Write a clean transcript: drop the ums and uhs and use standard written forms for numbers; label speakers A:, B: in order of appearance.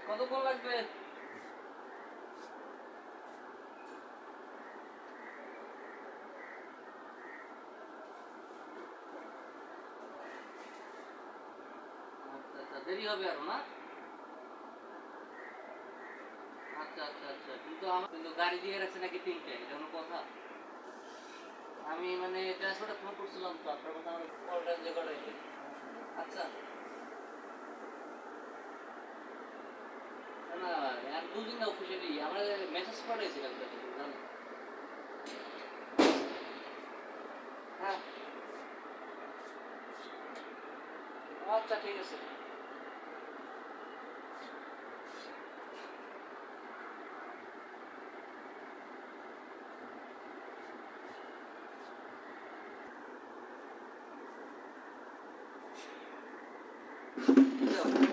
A: কতক্ষণ লাগবে? আচ্ছা আচ্ছা, দেরি হবে আরো না? আচ্ছা আচ্ছা আচ্ছা, কিন্তু আমার কিন্তু গাড়ি দিয়ে রাখছে নাকি 3টে, এটা কোনো কথা? আমি মানে ট্রান্সপোর্টে ফোন করছিলাম তো, আপনার কথা আমার কলটা রেকর্ড হয়েছে। আচ্ছা, না না, আর দুদিন না অফিসিয়ালি আমরা মেসেজ পাঠিয়েছিলাম তো, জানেন? হ্যাঁ, আচ্ছা ঠিক আছে। যাও।